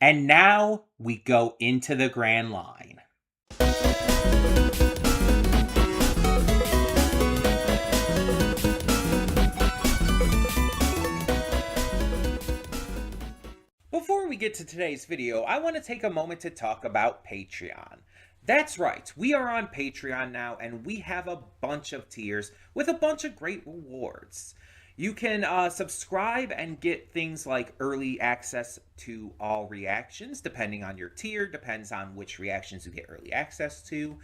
And now we go into the grand line. Before we get to today's video, I want to take a moment to talk about Patreon. That's right, we are on Patreon now, and we have a bunch of tiers with a bunch of great rewards. You can subscribe and get things like early access to all reactions, depending on your tier, depends on which reactions you get early access to.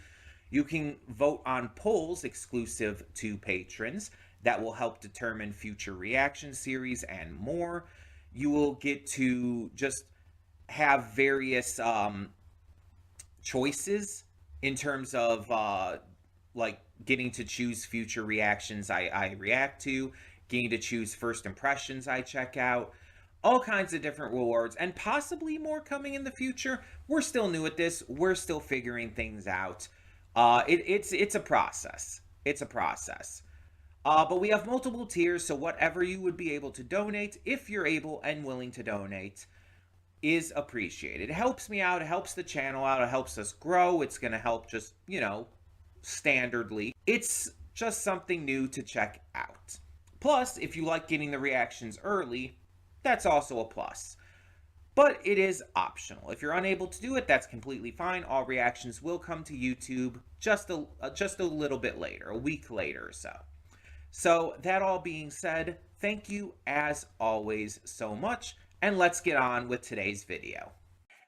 You can vote on polls exclusive to patrons that will help determine future reaction series and more. You will get to just have various choices in terms of like getting to choose future reactions I react to, getting to choose first impressions I check out, all kinds of different rewards, and possibly more coming in the future. We're still new at this. We're still figuring things out. It's a process. It's a process. But we have multiple tiers, so whatever you would be able to donate, if you're able and willing to donate, is appreciated. It helps me out, it helps the channel out, it helps us grow. It's going to help just, standardly. It's just something new to check out. Plus, if you like getting the reactions early, that's also a plus. But it is optional. If you're unable to do it, that's completely fine. All reactions will come to YouTube just a little bit later, a week later or so. So that all being said, thank you as always so much, and let's get on with today's video.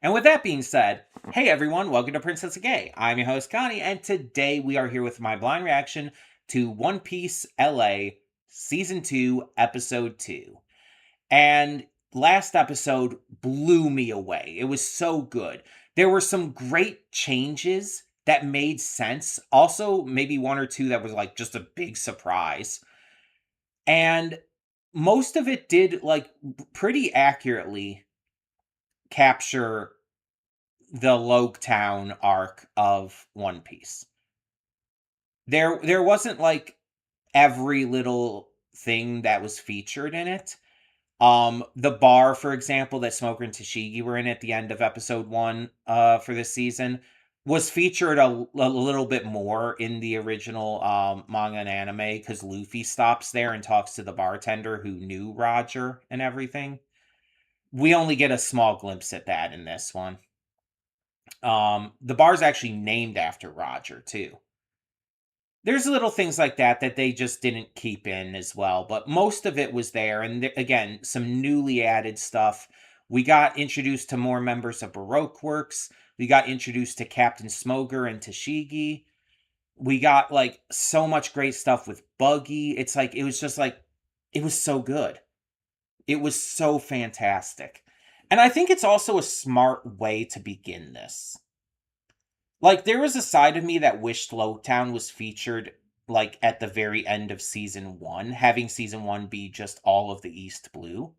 And with that being said, hey everyone, welcome to Princess Gay. I'm your host Connie, and today we are here with my blind reaction to One Piece LA Season 2, Episode 2. And last episode blew me away. It was so good. There were some great changes that made sense. Also, maybe one or two that was like just a big surprise. And most of it did like pretty accurately capture the Loguetown arc of One Piece. There wasn't like every little thing that was featured in it. The bar, for example, that Smoker and Tashigi were in at the end of episode 1 for this season was featured a little bit more in the original manga and anime, because Luffy stops there and talks to the bartender who knew Roger and everything. We only get a small glimpse at that in this one. The bar's actually named after Roger, too. There's little things like that they just didn't keep in as well, but most of it was there. And again, some newly added stuff. We got introduced to more members of Baroque Works. We got introduced to Captain Smoker and Tashigi. We got like so much great stuff with Buggy. It's like, it was just like, it was so good. It was so fantastic. And I think it's also a smart way to begin this. Like, there was a side of me that wished Loguetown was featured, like, at the very end of Season 1, having Season 1 be just all of the East Blue.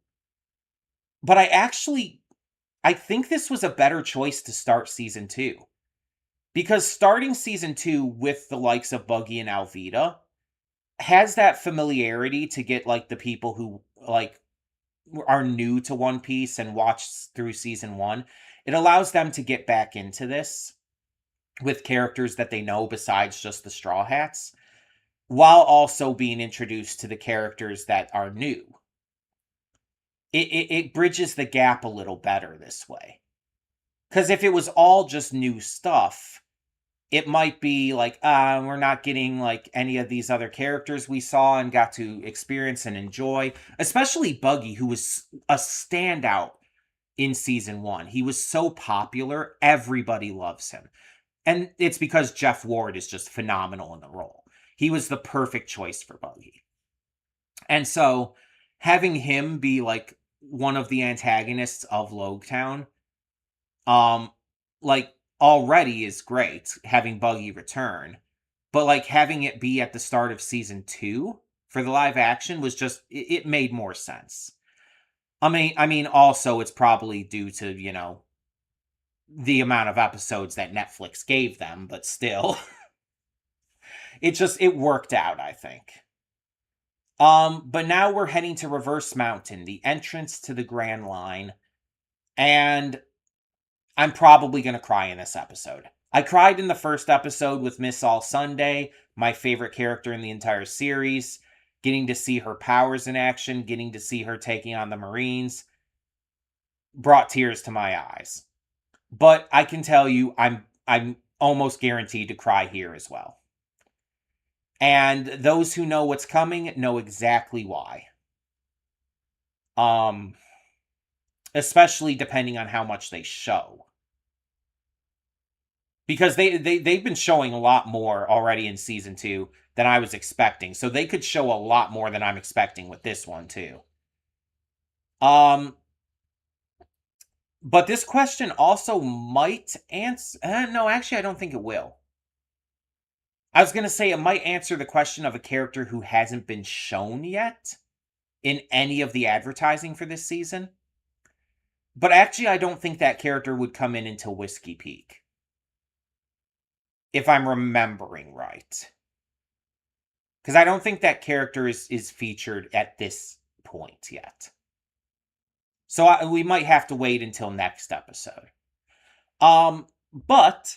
But I think this was a better choice to start Season 2. Because starting Season 2 with the likes of Buggy and Alvida has that familiarity to get, like, the people who, like, are new to One Piece and watched through Season 1. It allows them to get back into this with characters that they know besides just the Straw Hats, while also being introduced to the characters that are new. It bridges the gap a little better this way. Because if it was all just new stuff, it might be like, we're not getting like any of these other characters we saw and got to experience and enjoy. Especially Buggy, who was a standout in Season 1. He was so popular, everybody loves him. And it's because Jeff Ward is just phenomenal in the role. He was the perfect choice for Buggy. And so having him be like one of the antagonists of Loguetown, like already is great, having Buggy return. But like having it be at the start of Season 2 for the live action was just, it made more sense. I mean, also it's probably due to, the amount of episodes that Netflix gave them, but still. it worked out, I think. But now we're heading to Reverse Mountain, the entrance to the Grand Line. And I'm probably going to cry in this episode. I cried in the first episode with Miss All Sunday, my favorite character in the entire series. Getting to see her powers in action, getting to see her taking on the Marines, brought tears to my eyes. But I can tell you, I'm almost guaranteed to cry here as well. And those who know what's coming know exactly why. Especially depending on how much they show. Because they've been showing a lot more already in season 2 than I was expecting. So they could show a lot more than I'm expecting with this one too. But this question also might answer... no, actually, I don't think it will. I was going to say it might answer the question of a character who hasn't been shown yet in any of the advertising for this season. But actually, I don't think that character would come in until Whiskey Peak. If I'm remembering right. Because I don't think that character is featured at this point yet. So we might have to wait until next episode. But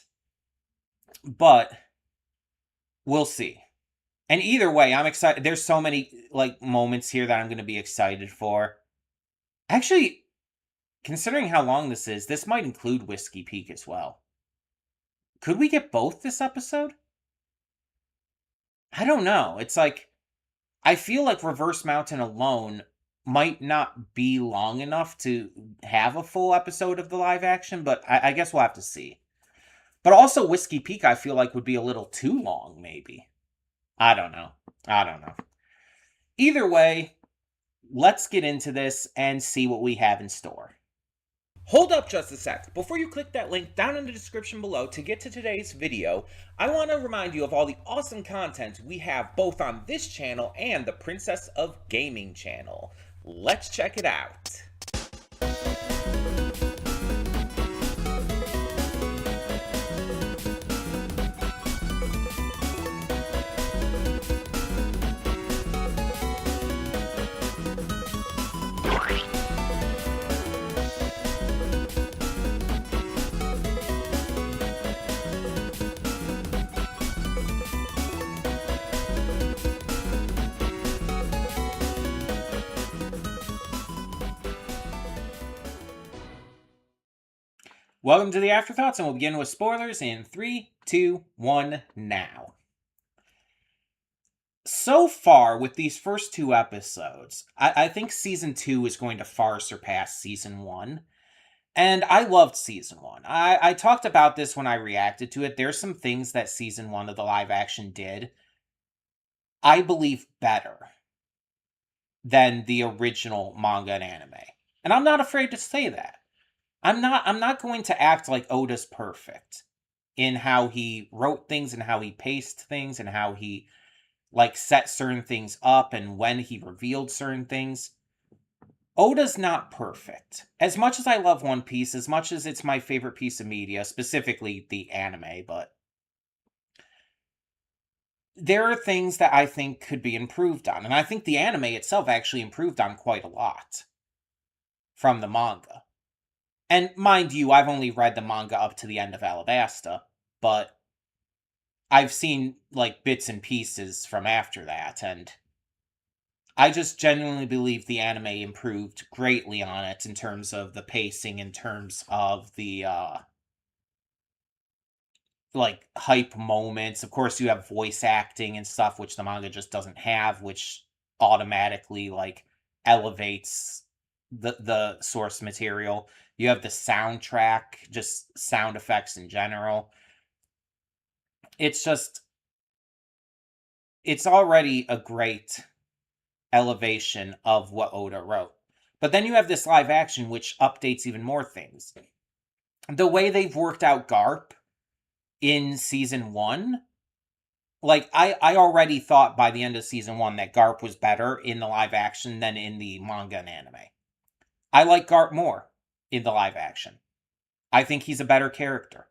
we'll see. And either way, I'm excited. There's so many moments here that I'm going to be excited for. Actually, considering how long this might include Whiskey Peak as well. Could we get both this episode? I don't know. It's I feel like Reverse Mountain alone might not be long enough to have a full episode of the live action, but I guess we'll have to see. But also Whiskey Peak, I feel like would be a little too long, maybe. I don't know. Either way, let's get into this and see what we have in store. Hold up just a sec. Before you click that link down in the description below to get to today's video, I want to remind you of all the awesome content we have both on this channel and the Princess of Gaming channel. Let's check it out. Welcome to the Afterthoughts, and we'll begin with spoilers in 3, 2, 1, now. So far, with these first 2 episodes, I think Season 2 is going to far surpass Season 1. And I loved Season 1. I talked about this when I reacted to it. There's some things that Season 1 of the live action did, I believe, better than the original manga and anime. And I'm not afraid to say that. I'm not going to act like Oda's perfect in how he wrote things and how he paced things and how he set certain things up and when he revealed certain things. Oda's not perfect. As much as I love One Piece, as much as it's my favorite piece of media, specifically the anime, but there are things that I think could be improved on. And I think the anime itself actually improved on quite a lot from the manga. And mind you, I've only read the manga up to the end of Alabasta, but I've seen bits and pieces from after that, and I just genuinely believe the anime improved greatly on it in terms of the pacing, in terms of the hype moments. Of course, you have voice acting and stuff, which the manga just doesn't have, which automatically elevates the source material. You have the soundtrack, just sound effects in general. It's already a great elevation of what Oda wrote. But then you have this live action, which updates even more things. The way they've worked out Garp in Season 1, I already thought by the end of Season 1 that Garp was better in the live action than in the manga and anime. I like Garp more in the live action. I think he's a better character.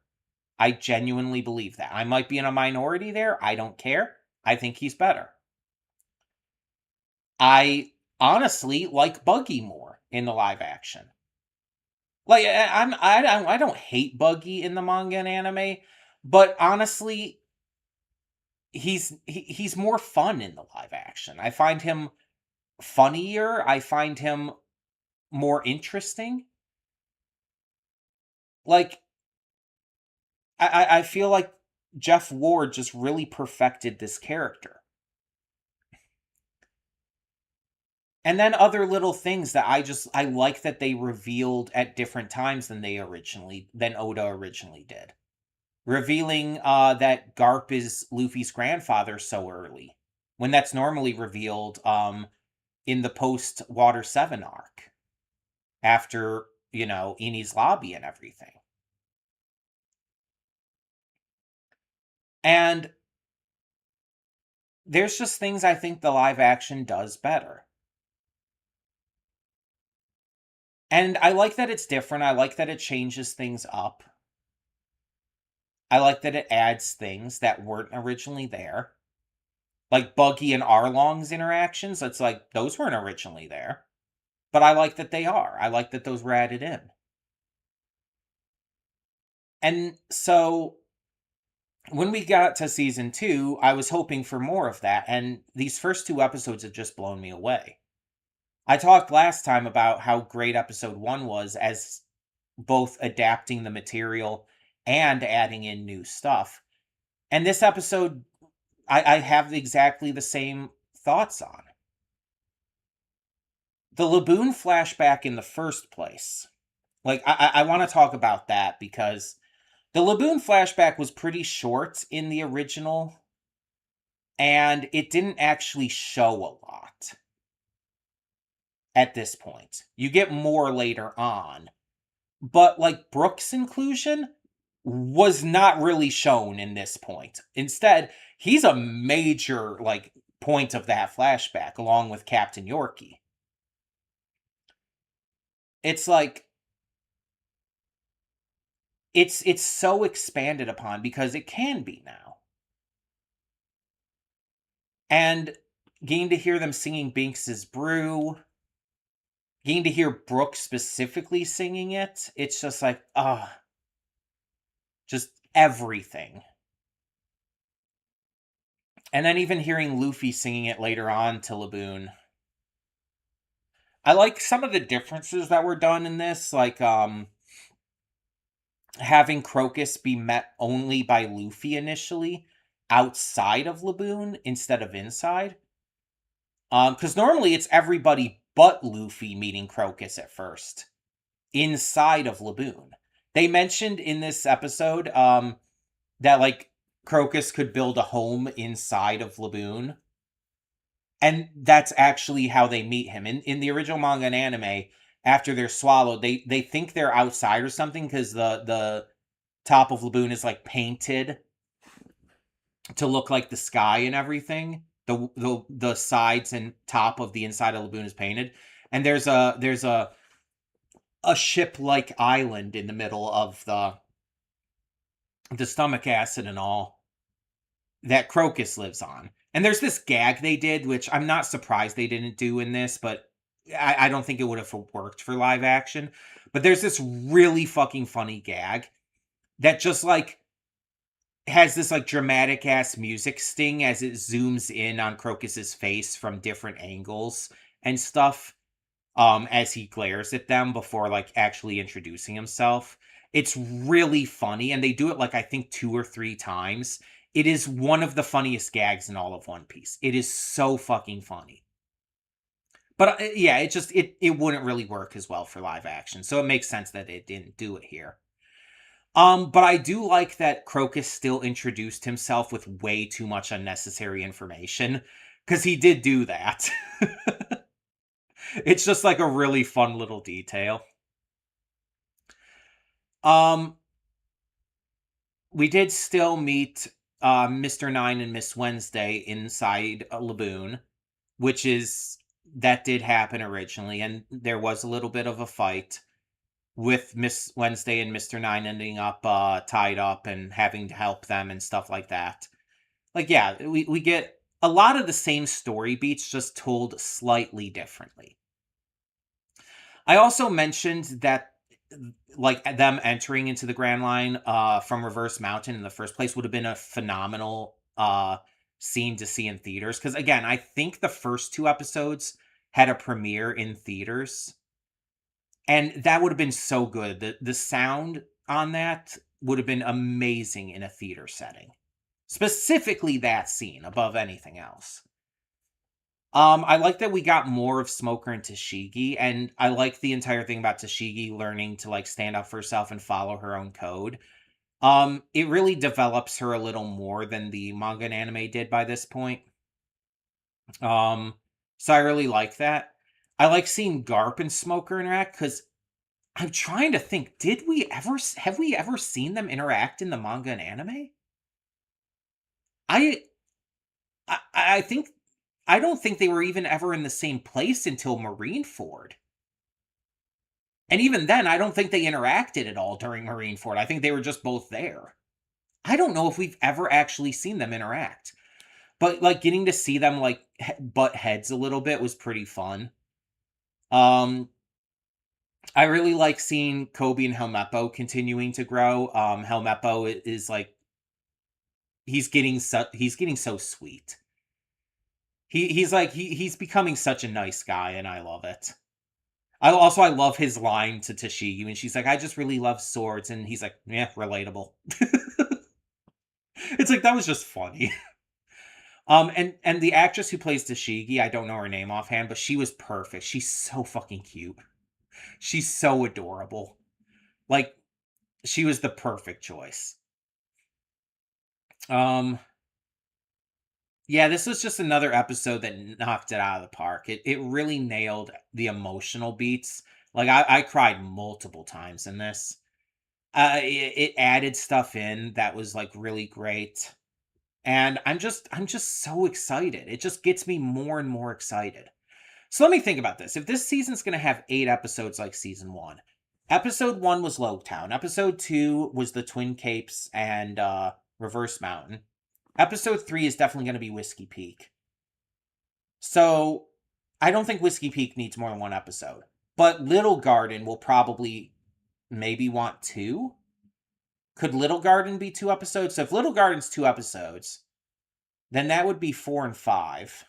I genuinely believe that. I might be in a minority there. I don't care. I think he's better. I honestly like Buggy more in the live action. Like I don't hate Buggy in the manga and anime, but honestly, he's more fun in the live action. I find him funnier. I find him more interesting. Like I feel like Jeff Ward just really perfected this character. And then other little things that I like that they revealed at different times than Oda originally did. Revealing that Garp is Luffy's grandfather so early, when that's normally revealed in the post Water 7 arc after, Eni's lobby and everything. And there's just things I think the live action does better. And I like that it's different. I like that it changes things up. I like that it adds things that weren't originally there. Like Buggy and Arlong's interactions, it's like those weren't originally there. But I like that they are. I like that those were added in. And so when we got to season 2, I was hoping for more of that, and these first 2 episodes have just blown me away. I talked last time about how great episode 1 was as both adapting the material and adding in new stuff. And this episode, I have exactly the same thoughts on. The Laboon flashback in the first place. Like, I want to talk about that because the Laboon flashback was pretty short in the original, and it didn't actually show a lot at this point. You get more later on. But, like, Brook's inclusion was not really shown in this point. Instead, he's a major, like, point of that flashback, along with Captain Yorkie. It's like, it's so expanded upon because it can be now. And getting to hear them singing BINKS' BREW, getting to hear Brooke specifically singing it, it's just like, just everything. And then even hearing Luffy singing it later on to Laboon. I like some of the differences that were done in this, like having Crocus be met only by Luffy initially, outside of Laboon instead of inside. Because normally it's everybody but Luffy meeting Crocus at first, inside of Laboon. They mentioned in this episode that, like, Crocus could build a home inside of Laboon. And that's actually how they meet him. In the original manga and anime, after they're swallowed, they think they're outside or something because the top of Laboon is, like, painted to look like the sky and everything. The sides and top of the inside of Laboon is painted. And there's a ship-like island in the middle of the stomach acid and all that Crocus lives on. And there's this gag they did, which I'm not surprised they didn't do in this, but I don't think it would have worked for live action. But there's this really fucking funny gag that just, like, has this, like, dramatic ass music sting as it zooms in on Crocus's face from different angles and stuff, as he glares at them before, like, actually introducing himself. It's really funny, and they do it, like, I think 2 or 3 times. It is one of the funniest gags in all of One Piece. It is so fucking funny. But yeah, it wouldn't really work as well for live action, so it makes sense that it didn't do it here. But I do like that Crocus still introduced himself with way too much unnecessary information, because he did do that. It's just like a really fun little detail. We did still meet Mr. Nine and Miss Wednesday inside Laboon, that did happen originally, and there was a little bit of a fight with Miss Wednesday and Mr. Nine ending up tied up and having to help them and stuff like that. Like, yeah, we get a lot of the same story beats, just told slightly differently. I also mentioned that like them entering into the Grand Line from Reverse Mountain in the first place would have been a phenomenal scene to see in theaters. Because again, I think the first two episodes had a premiere in theaters, and that would have been so good. The sound on that would have been amazing in a theater setting. Specifically that scene above anything else. I like that we got more of Smoker and Tashigi, and I like the entire thing about Tashigi learning to like stand up for herself and follow her own code. It really develops her a little more than the manga and anime did by this point. Um, so I really like that. I like seeing Garp and Smoker interact because I'm trying to think, have we ever seen them interact in the manga and anime? I I think I don't think they were even ever in the same place until Marineford. And even then, I don't think they interacted at all during Marineford. I think they were just both there. I don't know if we've ever actually seen them interact. But like getting to see them like butt heads a little bit was pretty fun. Um I really like seeing Kobe and Helmeppo continuing to grow. Helmeppo is like he's getting so sweet. He's becoming such a nice guy, and I love it. I love his line to Tashigi when she's like, "I just really love swords," and he's like, "Yeah, relatable." It's like that was just funny. And the actress who plays Tashigi, I don't know her name offhand, but she was perfect. She's so fucking cute. She's so adorable. Like she was the perfect choice. Um, yeah, this was just another episode that knocked it out of the park. It really nailed the emotional beats. Like I cried multiple times in this. It added stuff in that was like really great. And I'm just so excited. It just gets me more and more excited. So let me think about this. If this season's going to have 8 episodes like season 1, episode 1 was Logtown, episode 2 was the Twin Capes and Reverse Mountain. Episode 3 is definitely going to be Whiskey Peak. So I don't think Whiskey Peak needs more than 1 episode. But Little Garden will probably maybe want 2. Could Little Garden be 2 episodes? So if Little Garden's 2 episodes, then that would be 4 and 5.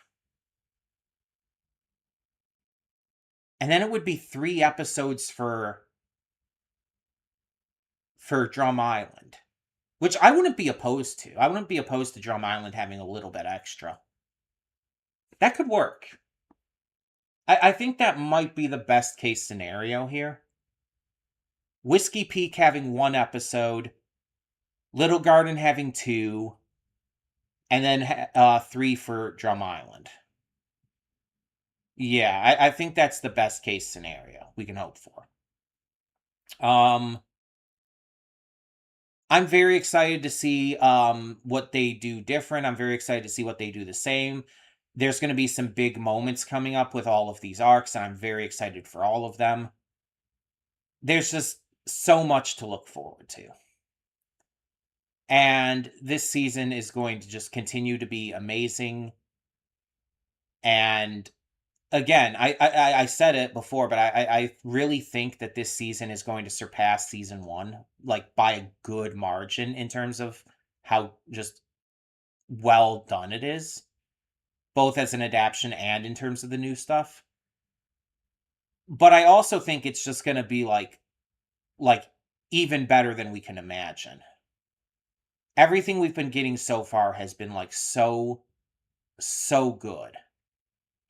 And then it would be 3 episodes for Drum Island, which I wouldn't be opposed to. I wouldn't be opposed to Drum Island having a little bit extra. That could work. I think that might be the best case scenario here. Whiskey Peak having 1 episode, Little Garden having 2, and then 3 for Drum Island. Yeah, I think that's the best case scenario we can hope for. I'm very excited to see what they do different. I'm very excited to see what they do the same. There's going to be some big moments coming up with all of these arcs, and I'm very excited for all of them. There's just so much to look forward to. And this season is going to just continue to be amazing. And again, I said it before, but I really think that this season is going to surpass season 1, like by a good margin in terms of how just well done it is, both as an adaptation and in terms of the new stuff. But I also think it's just going to be like even better than we can imagine. Everything we've been getting so far has been like so good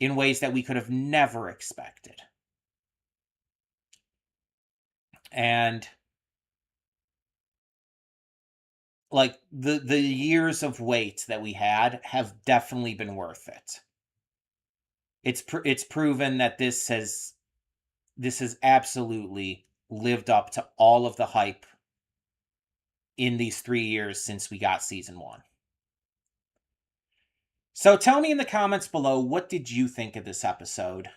in ways that we could have never expected. And like the years of wait that we had have definitely been worth it. It's proven that this has absolutely lived up to all of the hype in these 3 years since we got season 1. So tell me in the comments below, what did you think of this episode?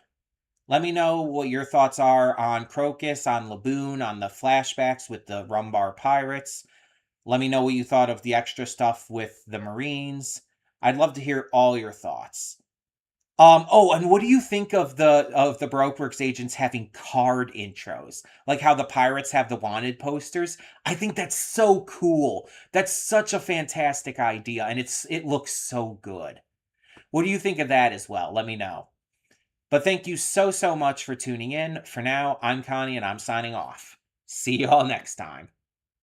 Let me know what your thoughts are on Crocus, on Laboon, on the flashbacks with the Rumbar Pirates. Let me know what you thought of the extra stuff with the Marines. I'd love to hear all your thoughts. Oh, and what do you think of the Brokeworks agents having card intros? Like how the pirates have the wanted posters? I think that's so cool. That's such a fantastic idea, and it looks so good. What do you think of that as well? Let me know. But thank you so much for tuning in. For now, I'm Connie and I'm signing off. See you all next time.